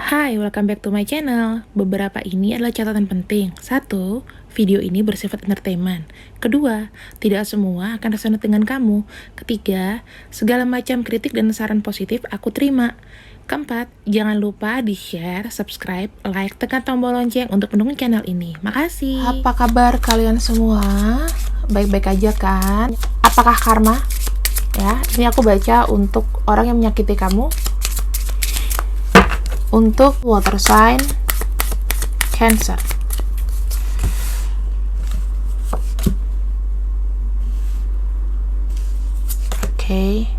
Hai, welcome back to my channel. Beberapa ini adalah catatan penting. 1. Video ini bersifat entertainment. 2. Tidak semua akan resonate dengan kamu. 3. Segala macam kritik dan saran positif aku terima. 4. Jangan lupa di-share, subscribe, like, tekan tombol lonceng untuk mendukung channel ini. Makasih. Apa kabar kalian semua? Baik-baik aja kan? Apakah karma? Ya, ini aku baca untuk orang yang menyakiti kamu. Untuk water sign Cancer. Oke.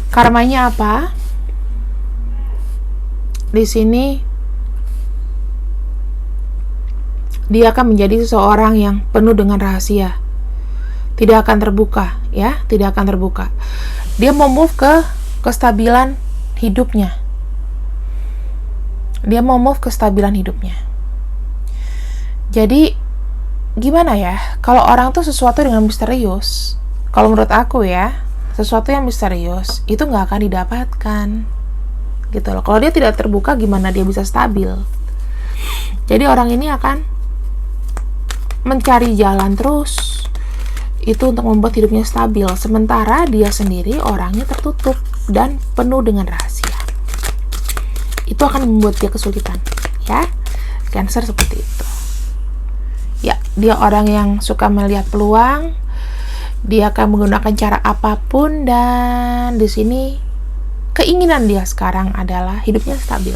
Karmanya apa? Di sini dia akan menjadi seseorang yang penuh dengan rahasia. Tidak akan terbuka, ya, tidak akan terbuka. Dia mau move ke kestabilan hidupnya. Dia mau move ke kestabilan hidupnya. Jadi, gimana ya? Kalau orang tuh sesuatu dengan misterius, kalau menurut aku ya, sesuatu yang misterius itu nggak akan didapatkan, gitu loh. Kalau dia tidak terbuka, gimana dia bisa stabil? Jadi orang ini akan mencari jalan terus. Itu untuk membuat hidupnya stabil, sementara dia sendiri orangnya tertutup dan penuh dengan rahasia. Itu akan membuat dia kesulitan, ya. Cancer seperti itu. Ya, dia orang yang suka melihat peluang. Dia akan menggunakan cara apapun, dan di sini keinginan dia sekarang adalah hidupnya stabil.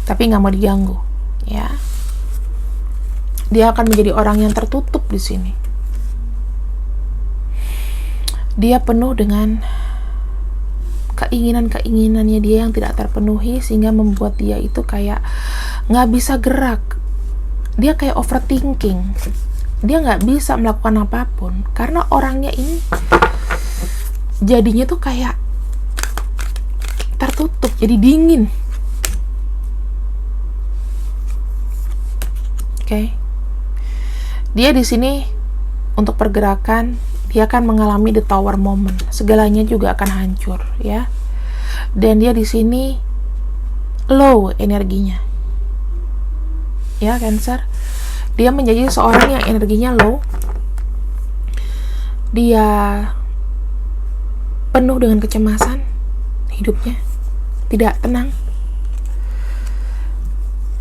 Tapi nggak mau diganggu, ya. Dia akan menjadi orang yang tertutup di sini. Dia penuh dengan keinginan-keinginannya dia yang tidak terpenuhi, sehingga membuat dia itu kayak nggak bisa gerak. Dia kayak overthinking. Dia nggak bisa melakukan apapun karena orangnya ini jadinya tuh kayak tertutup, jadi dingin. Oke. Dia di sini untuk pergerakan, dia akan mengalami the tower moment. Segalanya juga akan hancur, ya. Dan dia di sini low energinya. Ya, Cancer. Dia menjadi seorang yang energinya low. Dia penuh dengan kecemasan hidupnya. Tidak tenang.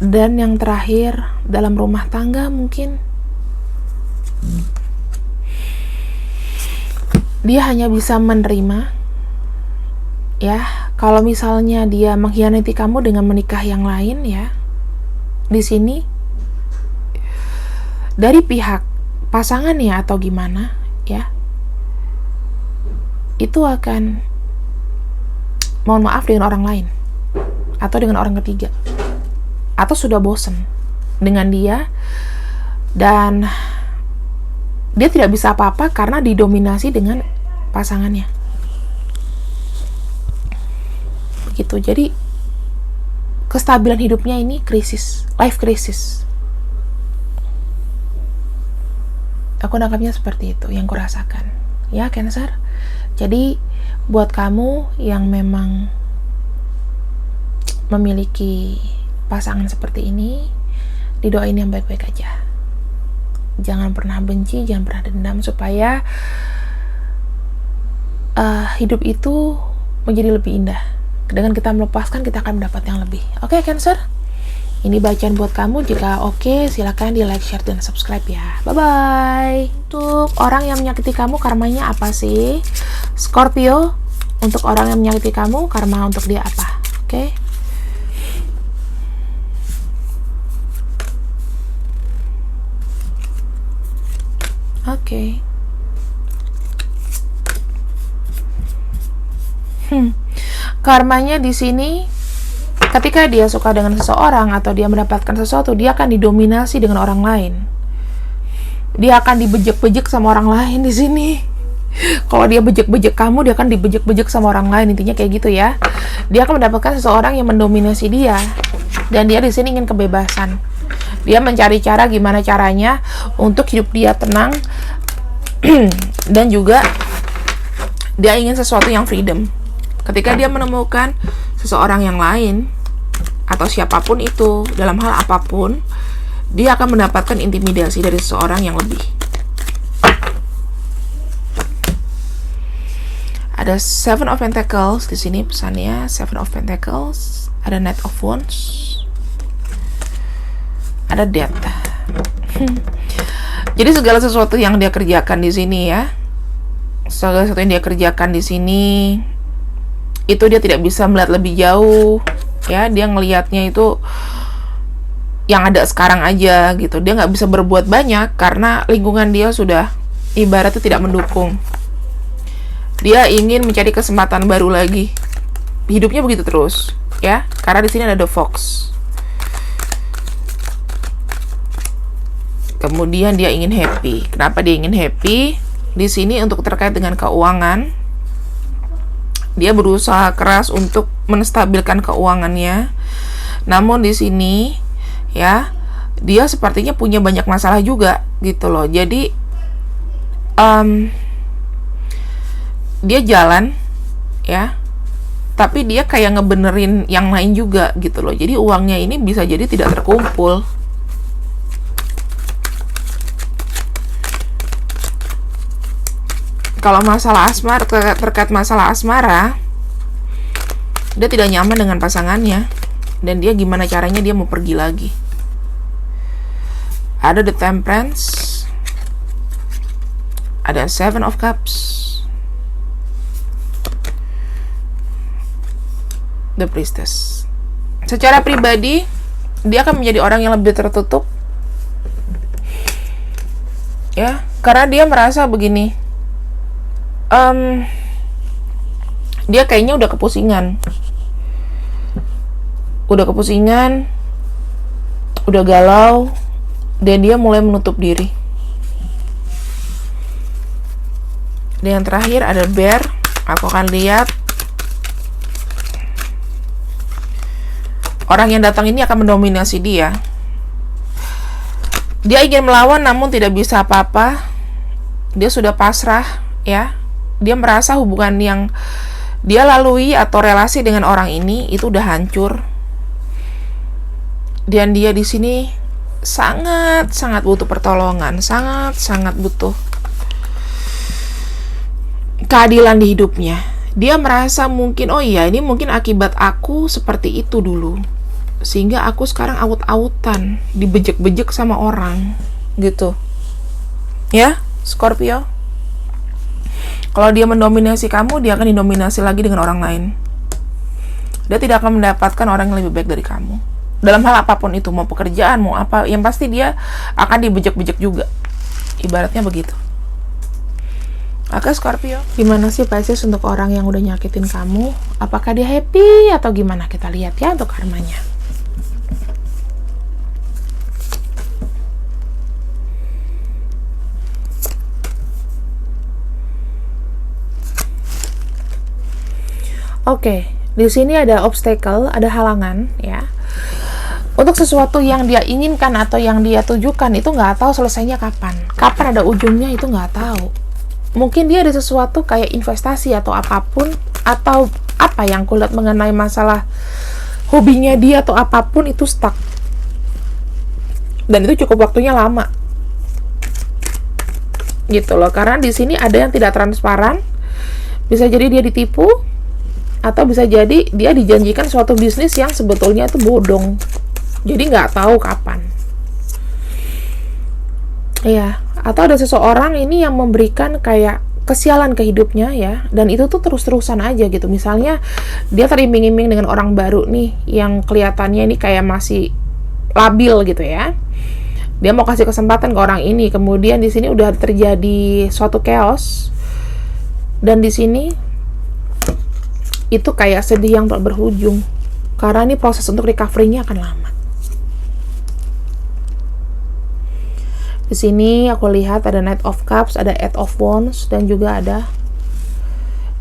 Dan yang terakhir, dalam rumah tangga mungkin dia hanya bisa menerima, ya. Kalau misalnya dia mengkhianati kamu dengan menikah yang lain, ya, di sini dari pihak pasangannya atau gimana, ya, itu akan mohon maaf dengan orang lain atau dengan orang ketiga, atau sudah bosen dengan dia dan dia tidak bisa apa-apa karena didominasi dengan pasangannya. Begitu. Jadi kestabilan hidupnya ini krisis, life crisis. Aku nangkapnya seperti itu yang kurasakan. Ya, Cancer. Jadi buat kamu yang memang memiliki pasangan seperti ini, didoain yang baik-baik aja. Jangan pernah benci, jangan pernah dendam, supaya hidup itu menjadi lebih indah. Dengan kita melepaskan, kita akan mendapat yang lebih. Oke, Cancer? Ini bacaan buat kamu. Jika oke, silakan di like, share, dan subscribe ya. Bye-bye. Untuk orang yang menyakiti kamu, karmanya apa sih? Scorpio, untuk orang yang menyakiti kamu, karma untuk dia apa? Oke? Oke. Karmanya di sini, ketika dia suka dengan seseorang atau dia mendapatkan sesuatu, dia akan didominasi dengan orang lain. Dia akan dibejek-bejek sama orang lain di sini. Kalau dia bejek-bejek kamu, dia akan dibejek-bejek sama orang lain. Intinya kayak gitu, ya. Dia akan mendapatkan seseorang yang mendominasi dia, dan dia di sini ingin kebebasan. Dia mencari cara gimana caranya untuk hidup dia tenang Dan juga dia ingin sesuatu yang freedom. Ketika dia menemukan seseorang yang lain atau siapapun itu dalam hal apapun, dia akan mendapatkan intimidasi dari seseorang yang lebih. Ada Seven of Pentacles di sini pesannya. Seven of Pentacles, ada Knight of Wands, ada Death. Jadi segala sesuatu yang dia kerjakan di sini ya, segala sesuatu yang dia kerjakan di sini itu dia tidak bisa melihat lebih jauh ya. Dia ngelihatnya itu yang ada sekarang aja gitu. Dia nggak bisa berbuat banyak karena lingkungan dia sudah ibaratnya tidak mendukung. Dia ingin mencari kesempatan baru lagi. Hidupnya begitu terus ya, karena di sini ada The Fox. Kemudian dia ingin happy. Kenapa dia ingin happy? Di sini untuk terkait dengan keuangan, dia berusaha keras untuk menstabilkan keuangannya. Namun di sini ya, dia sepertinya punya banyak masalah juga gitu loh. Jadi dia jalan ya, tapi dia kayak ngebenerin yang lain juga gitu loh. Jadi uangnya ini bisa jadi tidak terkumpul. Kalau masalah asmara, terkait masalah asmara, dia tidak nyaman dengan pasangannya, dan dia gimana caranya dia mau pergi lagi. Ada The Temperance, ada Seven of Cups, The Priestess. Secara pribadi, dia akan menjadi orang yang lebih tertutup ya, karena dia merasa begini, dia kayaknya udah kepusingan, udah galau, dan dia mulai menutup diri. Dan yang terakhir ada Bear. Aku akan lihat orang yang datang ini akan mendominasi dia. Dia ingin melawan namun tidak bisa apa-apa. Dia sudah pasrah ya. Dia merasa hubungan yang dia lalui atau relasi dengan orang ini itu udah hancur. Dan dia di sini sangat butuh pertolongan, sangat butuh keadilan di hidupnya. Dia merasa mungkin, oh iya, ini mungkin akibat aku seperti itu dulu, sehingga aku sekarang aut-autan, dibejek-bejek sama orang gitu ya, Scorpio. Kalau dia mendominasi kamu, dia akan didominasi lagi dengan orang lain. Dia tidak akan mendapatkan orang yang lebih baik dari kamu. Dalam hal apapun itu, mau pekerjaan, mau apa, yang pasti dia akan dibejek-bejek juga. Ibaratnya begitu. Oke, Scorpio. Gimana sih Pisces untuk orang yang udah nyakitin kamu? Apakah dia happy atau gimana? Kita lihat ya untuk karmanya. Oke, di sini ada obstacle, ada halangan ya. Untuk sesuatu yang dia inginkan atau yang dia tujukan itu nggak tahu selesainya kapan. Kapan ada ujungnya itu nggak tahu. Mungkin dia ada sesuatu kayak investasi atau apapun, atau apa yang kulihat mengenai masalah hobinya dia atau apapun itu stuck. Dan itu cukup waktunya lama. Gitu loh, karena di sini ada yang tidak transparan. Bisa jadi dia ditipu, atau bisa jadi dia dijanjikan suatu bisnis yang sebetulnya itu bodong. Jadi nggak tahu kapan. Iya, atau ada seseorang ini yang memberikan kayak kesialan ke hidupnya ya, dan itu tuh terus-terusan aja gitu. Misalnya dia teriming-iming dengan orang baru nih yang kelihatannya ini kayak masih labil gitu ya. Dia mau kasih kesempatan ke orang ini, kemudian di sini udah terjadi suatu chaos. Dan di sini itu kayak sedih yang tak berujung, karena ini proses untuk recovery-nya akan lama. Di sini aku lihat ada Knight of Cups, ada Eight of Wands, dan juga ada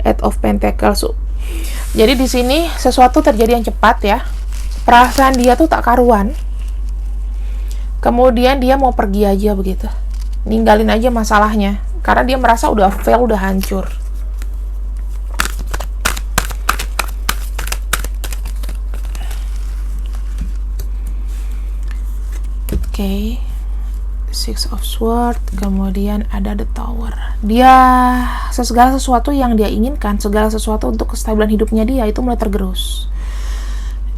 Eight of Pentacles. Jadi di sini sesuatu terjadi yang cepat ya. Perasaan dia tuh tak karuan. Kemudian dia mau pergi aja begitu, ninggalin aja masalahnya, karena dia merasa udah fail, udah hancur. Oke. Six of Swords, kemudian ada the Tower. Dia segala sesuatu yang dia inginkan, segala sesuatu untuk kestabilan hidupnya dia itu mulai tergerus.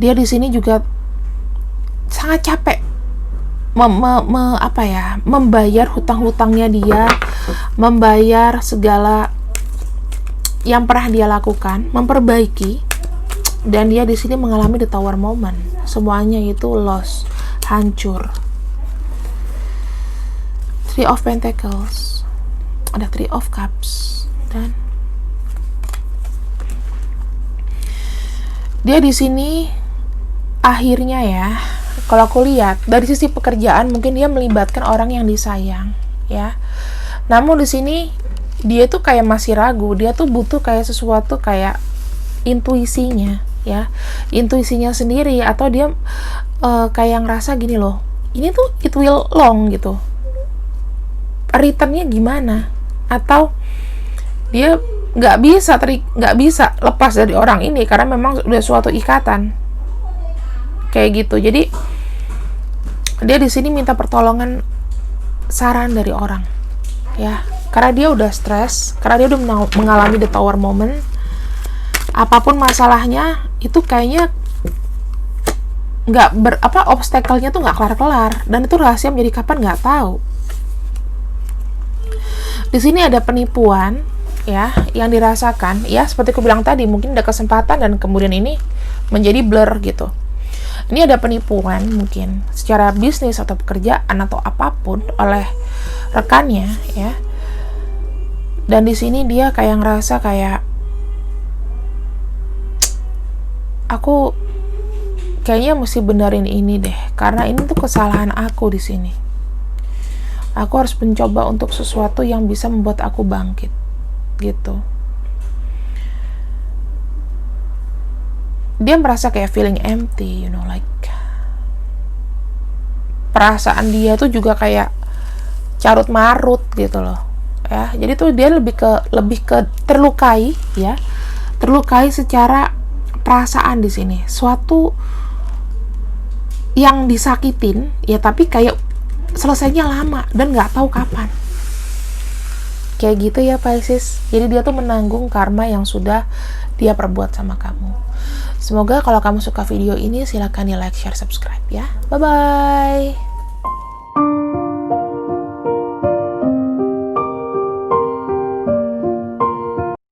Dia di sini juga sangat capek membayar hutang-hutangnya dia, membayar segala yang pernah dia lakukan, memperbaiki, dan dia di sini mengalami the Tower moment. Semuanya itu loss, hancur. Three of Pentacles, ada Three of Cups, dan dia di sini akhirnya ya, kalau aku lihat dari sisi pekerjaan mungkin dia melibatkan orang yang disayang, ya. Namun di sini dia tuh kayak masih ragu, dia tuh butuh kayak sesuatu kayak intuisinya, ya, intuisinya sendiri, atau dia kayak ngerasa gini loh, ini tuh it will long gitu. Returnnya gimana, atau dia nggak bisa lepas dari orang ini karena memang udah suatu ikatan kayak gitu. Jadi dia di sini minta pertolongan, saran dari orang, ya, karena dia udah stres, karena dia udah mengalami the Tower moment. Apapun masalahnya itu kayaknya obstacle-nya tuh nggak kelar-kelar, dan itu rahasia menjadi kapan nggak tahu. Di sini ada penipuan, ya, yang dirasakan, ya, seperti aku bilang tadi, mungkin ada kesempatan dan kemudian ini menjadi blur gitu. Ini ada penipuan mungkin secara bisnis atau pekerjaan atau apapun oleh rekannya, ya. Dan di sini dia kayak ngerasa kayak, aku kayaknya mesti benerin ini deh, karena ini tuh kesalahan aku di sini. Aku harus mencoba untuk sesuatu yang bisa membuat aku bangkit, gitu. Dia merasa kayak feeling empty, you know, like perasaan dia tuh juga kayak carut marut gitu loh, ya. Jadi tuh dia lebih ke terlukai, ya, terlukai secara perasaan di sini, suatu yang disakitin, ya, tapi kayak selesainya lama dan nggak tahu kapan. Kayak gitu ya Pisces. Jadi dia tuh menanggung karma yang sudah dia perbuat sama kamu. Semoga kalau kamu suka video ini silahkan di like, share, subscribe ya. Bye bye.